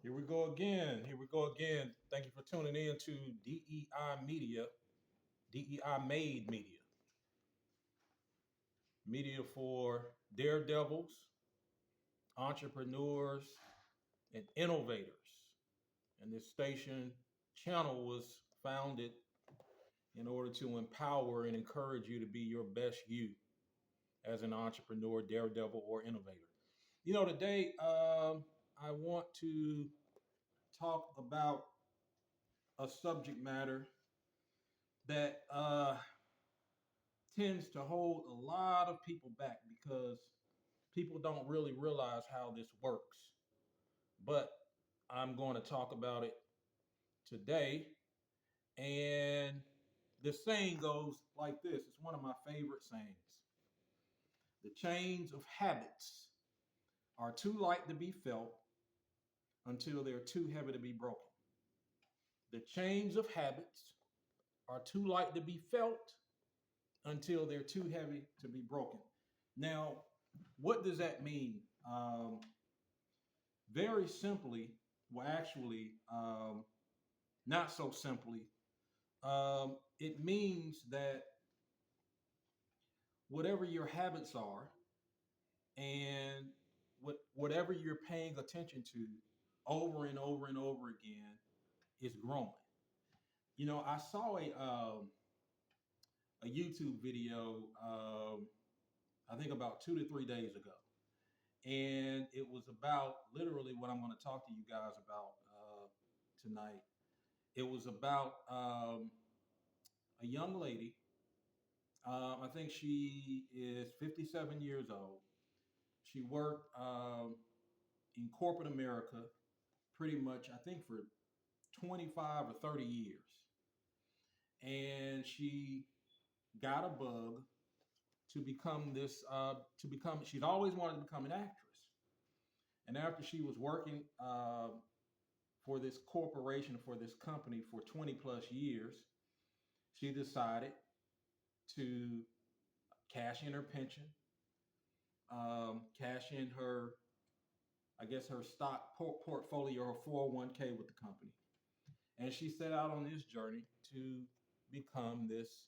Here we go again. Here we go again. Thank you for tuning in to DEI Media, DEI Made Media, media for daredevils, entrepreneurs, and innovators. And this station channel was founded in order to empower and encourage you to be your best you as an entrepreneur, daredevil, or innovator. Today I want to talk about a subject matter that tends to hold a lot of people back because people don't really realize how this works. But I'm going to talk about it today. And the saying goes like this, it's one of my favorite sayings. The chains of habits are too light to be felt until they're too heavy to be broken. The chains of habits are too light to be felt until they're too heavy to be broken. Now, what does that mean? Very simply, well, actually, not so simply, it means that whatever your habits are and whatever you're paying attention to over and over and over again is growing. I saw a YouTube video, I think about 2 to 3 days ago, and it was about literally what I'm going to talk to you guys about tonight. It was about a young lady. I think she is 57 years old. She worked in corporate America pretty much, I think, for 25 or 30 years. And she got a bug she's always wanted to become an actress. And after she was working for this corporation, for this company for 20 plus years, she decided to cash in her pension, cash in her, I guess, her stock portfolio, her 401k with the company. And she set out on this journey to become this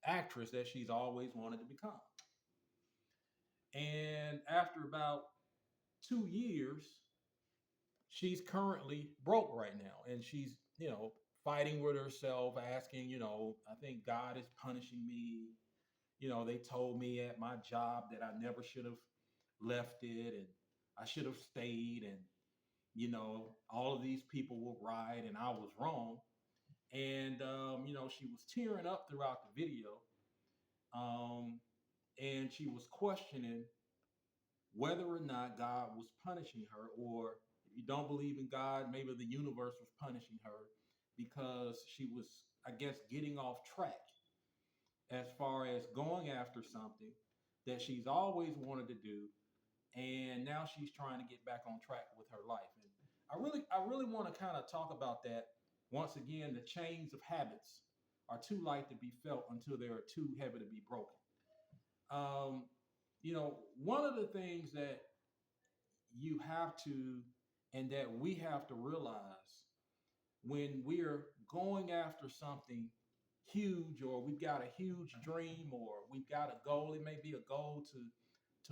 actress that she's always wanted to become. And after about 2 years, she's currently broke right now. And she's, fighting with herself, asking, I think God is punishing me. They told me at my job that I never should have left it and I should have stayed. And, all of these people were right and I was wrong. And, she was tearing up throughout the video. Um, and she was questioning whether or not God was punishing her, or if you don't believe in God, maybe the universe was punishing her because she was, I guess, getting off track as far as going after something that she's always wanted to do, and now she's trying to get back on track with her life. And I really want to kind of talk about that. Once again, the chains of habits are too light to be felt until they are too heavy to be broken. Um, one of the things that you have to, and that we have to realize when we're going after something huge, or we've got a huge dream, or we've got a goal. It may be a goal to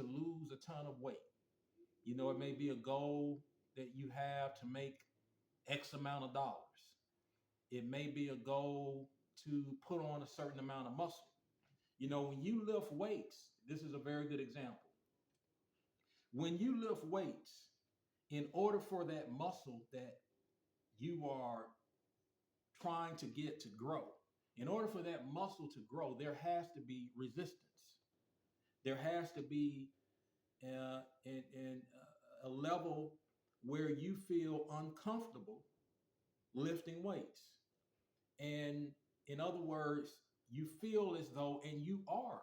lose a ton of weight. It may be a goal that you have to make X amount of dollars. It may be a goal to put on a certain amount of muscle. When you lift weights, this is a very good example. When you lift weights, in order for that muscle that you are trying to get to grow, in order for that muscle to grow, there has to be resistance. There has to be a level where you feel uncomfortable lifting weights. And in other words, you feel as though, and you are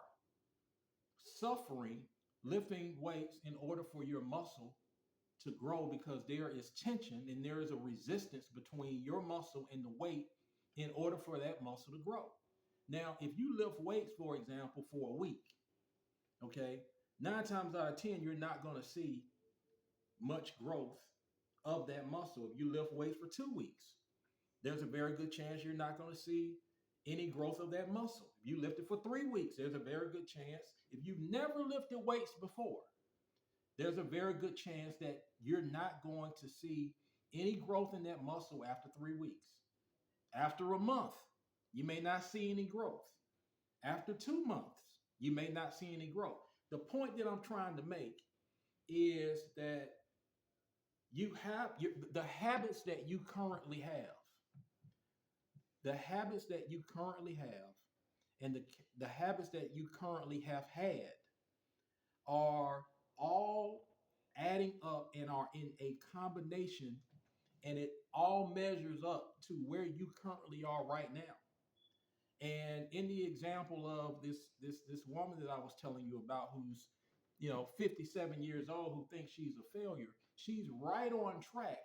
suffering lifting weights in order for your muscle to grow, because there is tension and there is a resistance between your muscle and the weight in order for that muscle to grow. Now, if you lift weights, for example, for a week, okay, 9 times out of 10, you're not going to see much growth of that muscle. If you lift weights for 2 weeks, there's a very good chance you're not going to see any growth of that muscle. If you lift it for 3 weeks, there's a very good chance. If you've never lifted weights before, there's a very good chance that you're not going to see any growth in that muscle after 3 weeks. After a month, you may not see any growth. After 2 months, you may not see any growth. The point that I'm trying to make is that the habits that you currently have, and the habits that you currently have had are all adding up and are in a combination, and it all measures up to where you currently are right now. And in the example of this woman that I was telling you about, who's 57 years old, who thinks she's a failure, she's right on track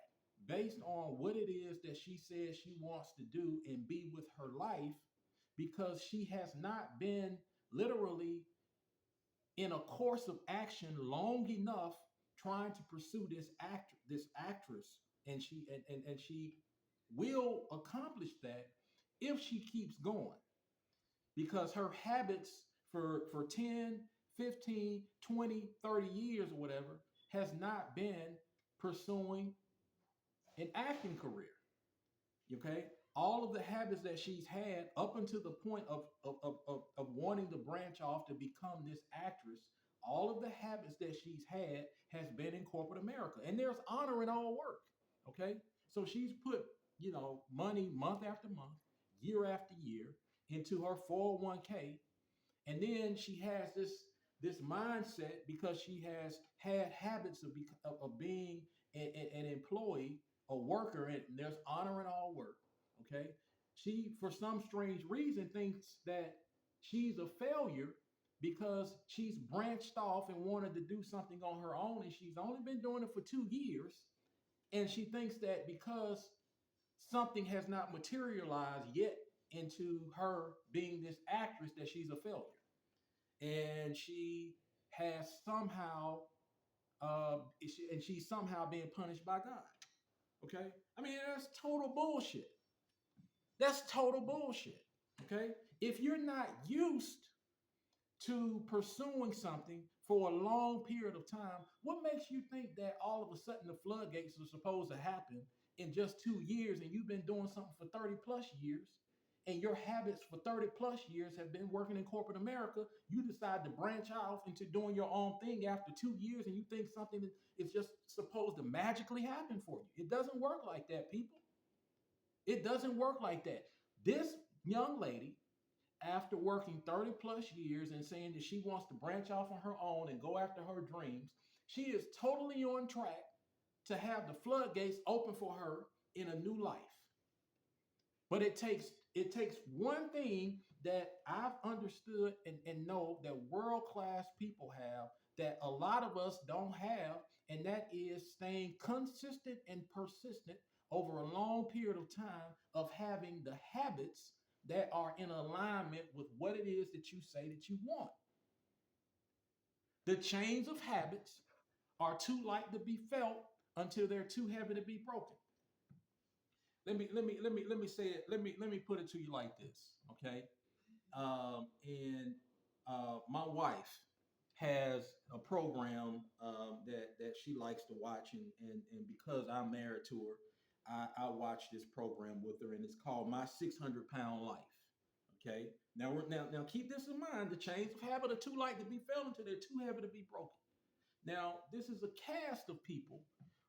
based on what it is that she says she wants to do and be with her life, because she has not been literally in a course of action long enough trying to pursue this actress, and she will accomplish that if she keeps going, because her habits for 10, 15, 20, 30 years or whatever has not been pursuing an acting career. Okay, all of the habits that she's had up until the point of wanting to branch off to become this actress, all of the habits that she's had has been in corporate America, and there's honor in all work. Okay, so she's put money month after month, year after year into her 401k, and then she has this mindset, because she has had habits of being an employee, a worker, and there's honor in all work. Okay, she, for some strange reason, thinks that she's a failure because she's branched off and wanted to do something on her own, and she's only been doing it for 2 years, and she thinks that because something has not materialized yet into her being this actress, that she's a failure, and she has somehow and she's somehow being punished by God. Okay, I mean, that's total bullshit. That's total bullshit. Okay, if you're not used to pursuing something for a long period of time, what makes you think that all of a sudden the floodgates are supposed to happen in just 2 years, and you've been doing something for 30 plus years, and your habits for 30 plus years have been working in corporate America? You decide to branch off into doing your own thing after 2 years, and you think something is just supposed to magically happen for you. It doesn't work like that, people. It doesn't work like that. This young lady, after working 30 plus years and saying that she wants to branch off on her own and go after her dreams, she is totally on track to have the floodgates open for her in a new life. But it takes one thing that I've understood and know that world-class people have, that a lot of us don't have, and that is staying consistent and persistent over a long period of time, of having the habits that are in alignment with what it is that you say that you want. The chains of habits are too light to be felt until they're too heavy to be broken. Let me say it. Let me put it to you like this, okay? And my wife has a program that she likes to watch, and because I'm married to her, I watch this program with her, and it's called My 600-Pound Life. Okay. Now keep this in mind. The chains of habit are too light to be felt until they're too heavy to be broken. Now, this is a cast of people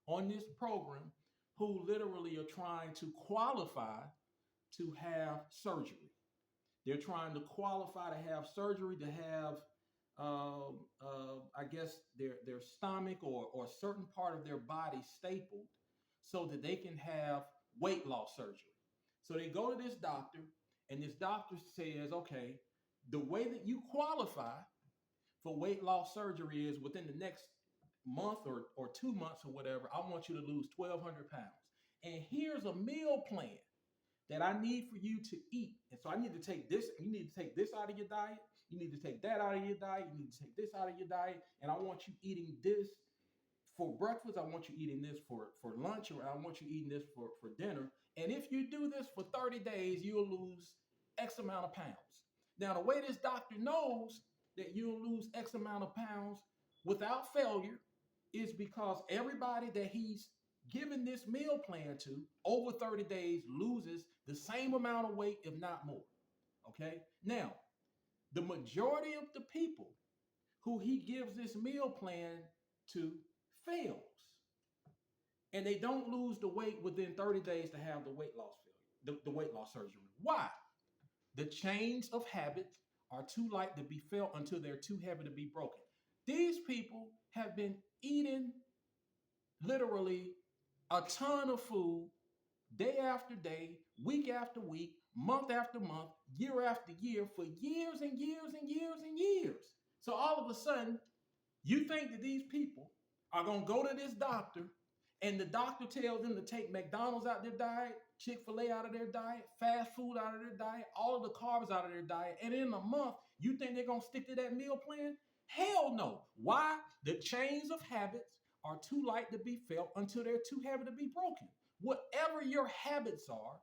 on this program who literally are trying to qualify to have surgery. They're trying to qualify to have surgery, to have, I guess, their stomach or a certain part of their body stapled so that they can have weight loss surgery. So they go to this doctor, and this doctor says, okay, the way that you qualify for weight loss surgery is within the next month or 2 months or whatever, I want you to lose 1,200 pounds. And here's a meal plan that I need for you to eat. And so I need to take this, you need to take this out of your diet. You need to take that out of your diet. You need to take this out of your diet. And I want you eating this for breakfast. I want you eating this for lunch, or I want you eating this for dinner. And if you do this for 30 days, you'll lose X amount of pounds. Now, the way this doctor knows that you'll lose X amount of pounds without failure is because everybody that he's given this meal plan to over 30 days loses the same amount of weight, if not more. Okay. Now, the majority of the people who he gives this meal plan to fails, and they don't lose the weight within 30 days to have the weight loss failure, the weight loss surgery. Why? The chains of habits are too light to be felt until they're too heavy to be broken. These people have been eating literally a ton of food day after day, week after week, month after month, year after year, for years and years and years and years. So all of a sudden, you think that these people are going to go to this doctor and the doctor tells them to take McDonald's out of their diet, Chick-fil-A out of their diet, fast food out of their diet, all of the carbs out of their diet, and in a month, you think they're going to stick to that meal plan? Hell no. Why? The chains of habits are too light to be felt until they're too heavy to be broken. Whatever your habits are,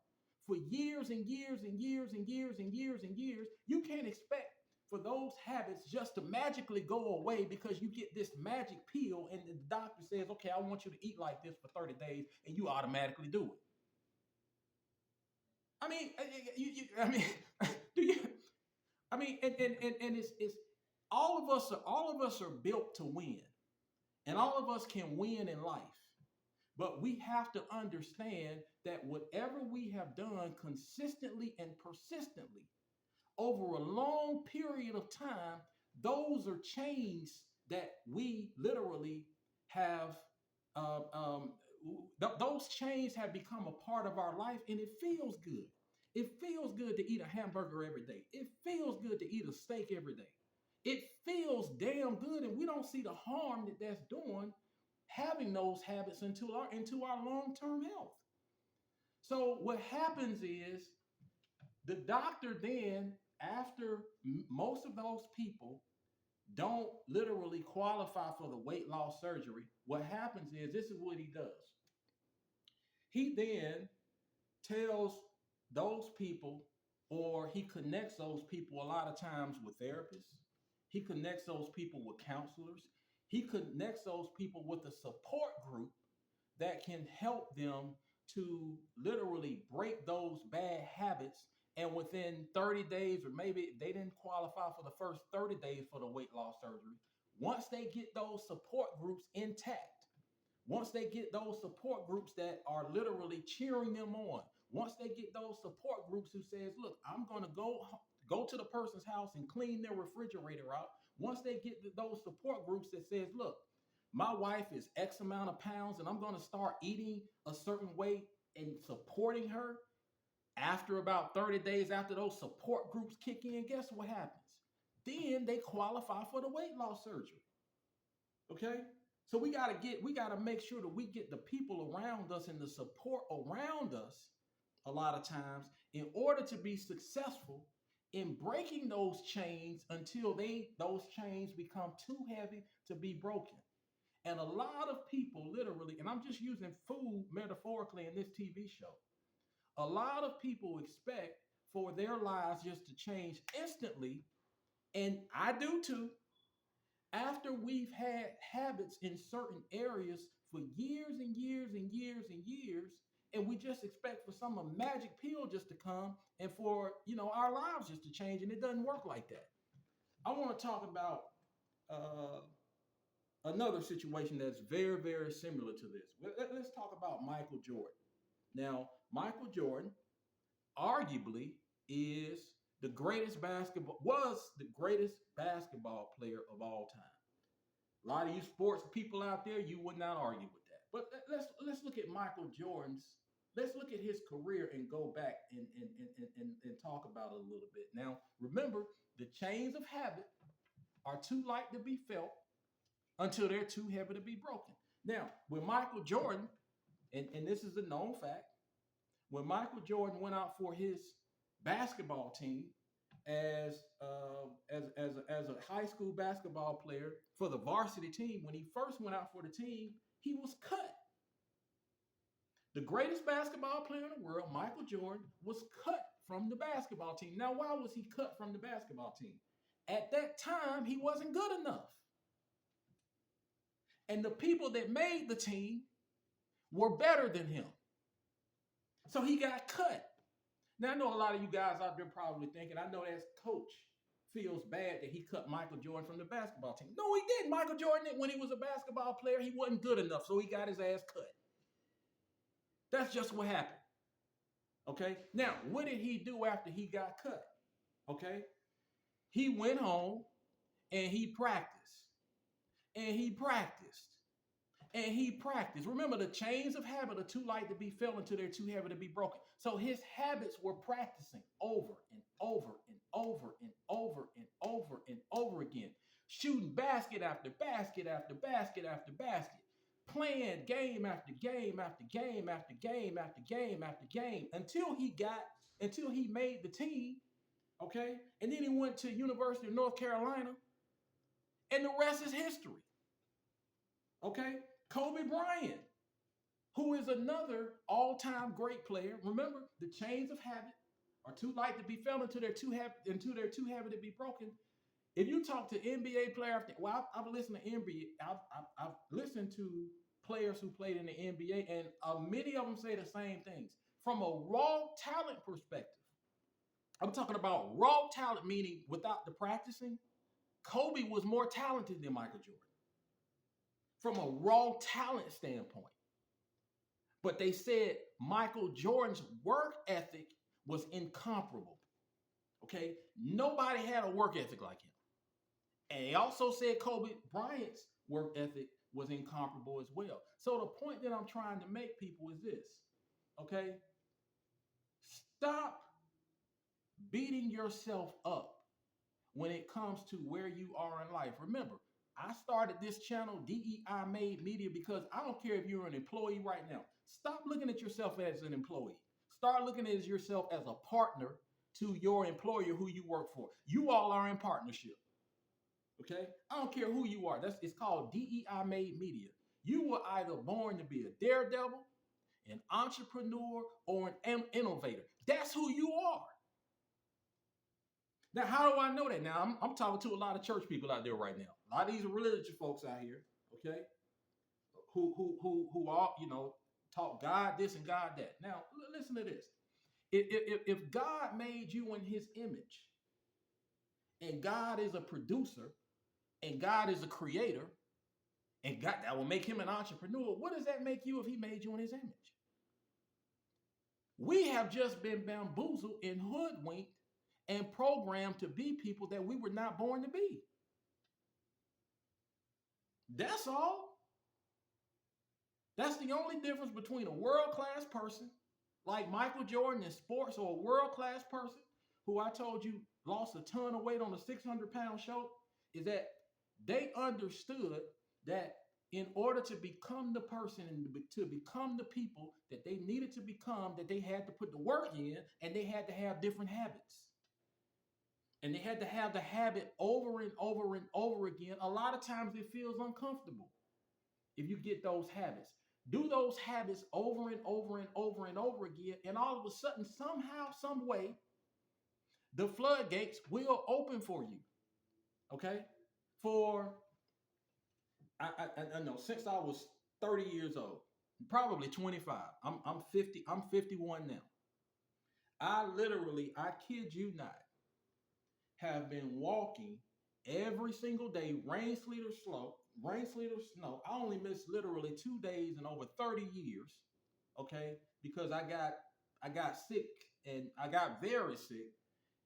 for years and years and years and years and years and years, you can't expect for those habits just to magically go away because you get this magic pill and the doctor says, okay, I want you to eat like this for 30 days, and you automatically do it. I mean, I mean, do you? I mean, and it's all of us are built to win, and all of us can win in life. But we have to understand that whatever we have done consistently and persistently over a long period of time, those are chains that we literally have. Uh, um, those chains have become a part of our life, and it feels good. It feels good to eat a hamburger every day. It feels good to eat a steak every day. It feels damn good, and we don't see the harm that that's doing having those habits into our long-term health. So what happens is the doctor then, after most of those people don't literally qualify for the weight loss surgery, what happens is this is what he does. He then tells those people, or he connects those people a lot of times with therapists. He connects those people with counselors. He connects those people with a support group that can help them to literally break those bad habits. And within 30 days, or maybe they didn't qualify for the first 30 days for the weight loss surgery, once they get those support groups intact, once they get those support groups that are literally cheering them on, once they get those support groups who says, look, I'm going to go to the person's house and clean their refrigerator out. Once they get those support groups that says, look, my wife is X amount of pounds and I'm going to start eating a certain way and supporting her. After about 30 days after those support groups kick in, guess what happens? Then they qualify for the weight loss surgery. Okay? So we got to make sure that we get the people around us and the support around us a lot of times in order to be successful in breaking those chains until those chains become too heavy to be broken. And a lot of people literally, and I'm just using food metaphorically in this TV show, a lot of people expect for their lives just to change instantly, and I do too, after we've had habits in certain areas for years and years and years and years, and we just expect for some magic pill just to come and for our lives just to change, and it doesn't work like that. I want to talk about another situation that's very, very similar to this. Let's talk about Michael Jordan. Now, Michael Jordan arguably was the greatest basketball player of all time. A lot of you sports people out there, you would not argue with that. But let's look at Michael Jordan's. Let's look at his career and go back and talk about it a little bit. Now, remember, the chains of habit are too light to be felt until they're too heavy to be broken. Now, when Michael Jordan, and this is a known fact, when Michael Jordan went out for his basketball team as a high school basketball player for the varsity team, when he first went out for the team, he was cut. The greatest basketball player in the world, Michael Jordan, was cut from the basketball team. Now, why was he cut from the basketball team? At that time, he wasn't good enough. And the people that made the team were better than him. So he got cut. Now, I know a lot of you guys out there probably thinking, I know that coach feels bad that he cut Michael Jordan from the basketball team. No, he didn't. Michael Jordan, when he was a basketball player, he wasn't good enough, so he got his ass cut. That's just what happened. Okay? Now, what did he do after he got cut? Okay? He went home and he practiced. And he practiced. And he practiced. Remember, the chains of habit are too light to be felt until they're too heavy to be broken. So his habits were practicing over and over and over and over and over and over again. Shooting basket after basket after basket after basket. Playing game after game after game after game after game after game until he made the team. Okay? And then he went to University of North Carolina. And the rest is history. Okay? Kobe Bryant, who is another all-time great player. Remember, the chains of habit are too light to be felt until they're too heavy to be broken. If you talk to NBA players, well, I've listened to NBA. I've listened to players who played in the NBA, and many of them say the same things. From a raw talent perspective, I'm talking about raw talent, meaning without the practicing. Kobe was more talented than Michael Jordan from a raw talent standpoint. But they said Michael Jordan's work ethic was incomparable. Okay? Nobody had a work ethic like him. And they also said Kobe Bryant's work ethic was incomparable as well. So the point that I'm trying to make, people, is this. Okay? Stop beating yourself up when it comes to where you are in life. Remember, I started this channel, DEI Made Media, because I don't care if you're an employee right now. Stop looking at yourself as an employee. Start looking at yourself as a partner to your employer who you work for. You all are in partnership. Okay? I don't care who you are. It's called DEI Made Media. You were either born to be a daredevil, an entrepreneur, or an innovator. That's who you are. Now, how do I know that? Now, I'm talking to a lot of church people out there right now. A lot of these religious folks out here, okay, who are, talk God this and God that. Now, listen to this. If God made you in his image, and God is a producer, and God is a creator, and God, that will make him an entrepreneur, what does that make you if he made you in his image? We have just been bamboozled and hoodwinked and programmed to be people that we were not born to be. That's all. That's the only difference between a world-class person like Michael Jordan in sports, or a world-class person who I told you lost a ton of weight on a 600-pound show, is that they understood that in order to become the person and to become the people that they needed to become, that they had to put the work in, and they had to have different habits. And they had to have the habit over and over and over again. A lot of times it feels uncomfortable if you get those habits. Do those habits over and over and over and over again, and all of a sudden, somehow, some way, the floodgates will open for you. Okay? I know, since I was 30 years old, probably 25. I'm 50. I'm 51 now. I kid you not, have been walking every single day, rain, sleet, or snow. I only missed literally 2 days in over 30 years, okay? Because I got sick, and I got very sick,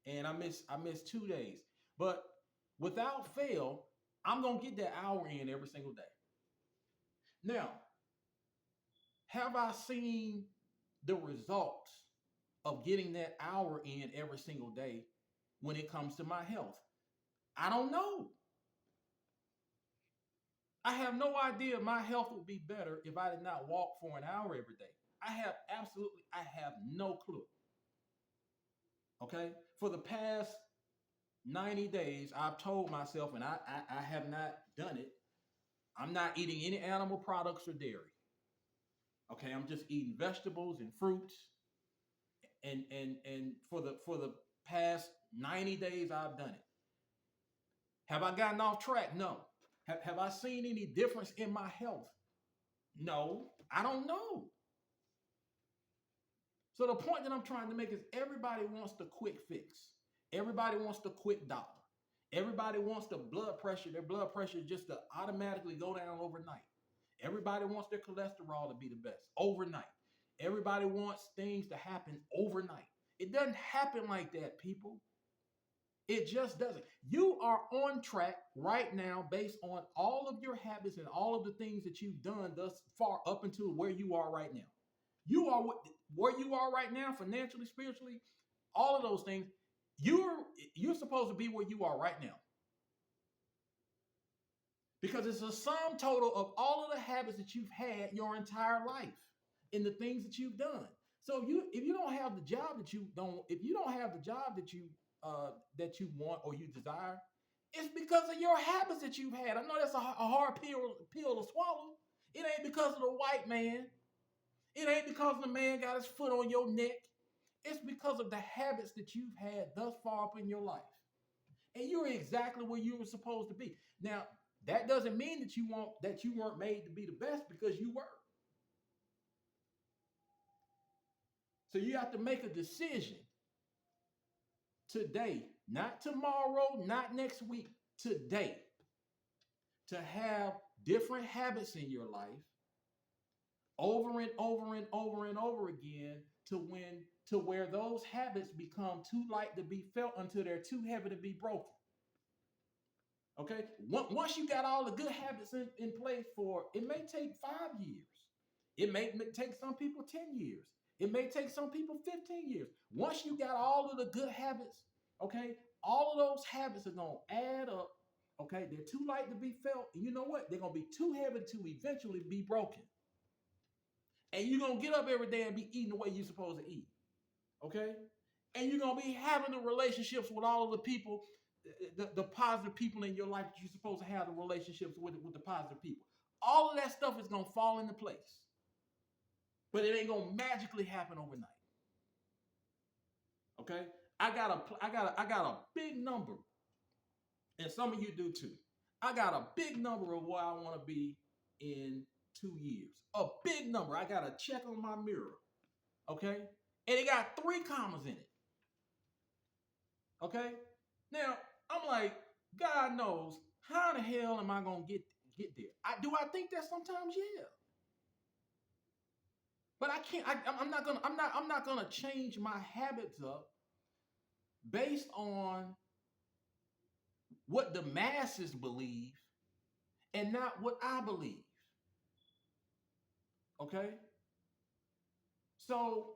and I missed 2 days. But without fail, I'm gonna get that hour in every single day. Now, have I seen the results of getting that hour in every single day when it comes to my health? I don't know. I have no idea my health would be better if I did not walk for an hour every day. I have no clue. Okay? For the past 90 days, I've told myself, and I have not done it, I'm not eating any animal products or dairy. Okay, I'm just eating vegetables and fruits, and for the past 90 days I've done it. Have I gotten off track? No. Have I seen any difference in my health? No, I don't know. So the point that I'm trying to make is everybody wants the quick fix. Everybody wants the quick dollar. Everybody wants the blood pressure, their blood pressure just to automatically go down overnight. Everybody wants their cholesterol to be the best overnight. Everybody wants things to happen overnight. It doesn't happen like that, people. It just doesn't. You are on track right now based on all of your habits and all of the things that you've done thus far up until where you are right now. You are where you are right now, financially, spiritually, all of those things. You're supposed to be where you are right now. Because it's a sum total of all of the habits that you've had your entire life and the things that you've done. So if you don't have the job that you don't, if you don't have the job that you want or you desire, it's because of your habits that you've had. I know that's a hard pill to swallow. It ain't because of the white man. It ain't because the man got his foot on your neck. It's because of the habits that you've had thus far up in your life. And you're exactly where you were supposed to be. Now, that doesn't mean that you weren't made to be the best, because you were. So you have to make a decision today, not tomorrow, not next week, today, to have different habits in your life over and over and over and over again to where those habits become too light to be felt until they're too heavy to be broken. Okay, once you got all the good habits in place, for it may take 5 years, it may take some people 10 years, it may take some people 15 years. Once you got all of the good habits, okay, all of those habits are going to add up. Okay, they're too light to be felt, and you know what, they're going to be too heavy to eventually be broken. And you're going to get up every day and be eating the way you're supposed to eat. Okay, and you're going to be having the relationships with all of the people, the positive people in your life that you're supposed to have the relationships with the positive people. All of that stuff is going to fall into place, but it ain't going to magically happen overnight. Okay, I got a big number, and some of you do too. I got a big number of where I want to be in 2 years. A big number. I got a check on my mirror. Okay, and it got 3 commas in it. Okay, now I'm like, God knows how the hell am I gonna get there? Do I think that sometimes? Yeah, but I can't. I'm not gonna change my habits up based on what the masses believe and not what I believe. Okay, so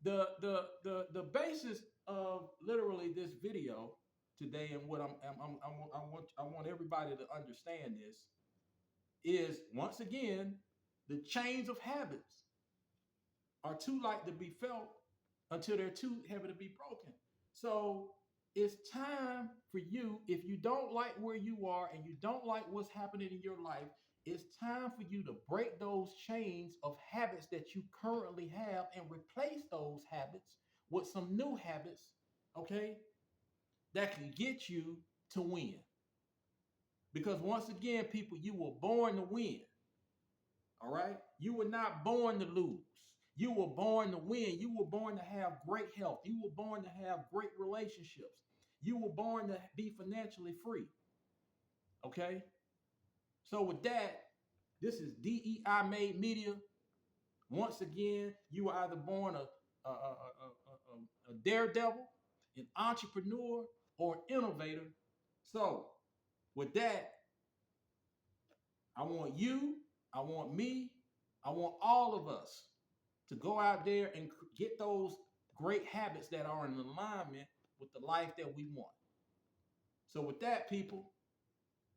the basis of literally this video today, and what I want everybody to understand this, is once again, the chains of habits are too light to be felt until they're too heavy to be broken. So it's time for you, if you don't like where you are and you don't like what's happening in your life, it's time for you to break those chains of habits that you currently have and replace those habits with some new habits, okay, that can get you to win. Because once again, people, you were born to win. All right? You were not born to lose. You were born to win. You were born to have great health. You were born to have great relationships. You were born to be financially free. Okay? So with that, this is DEI Made Media. Once again, you were either born a daredevil, an entrepreneur, or an innovator. So with that, I want you, I want me, I want all of us to go out there and get those great habits that are in alignment with the life that we want. So with that, people,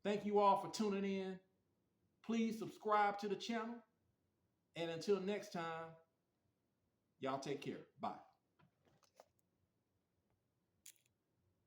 thank you all for tuning in. Please subscribe to the channel. And until next time, y'all take care. Bye.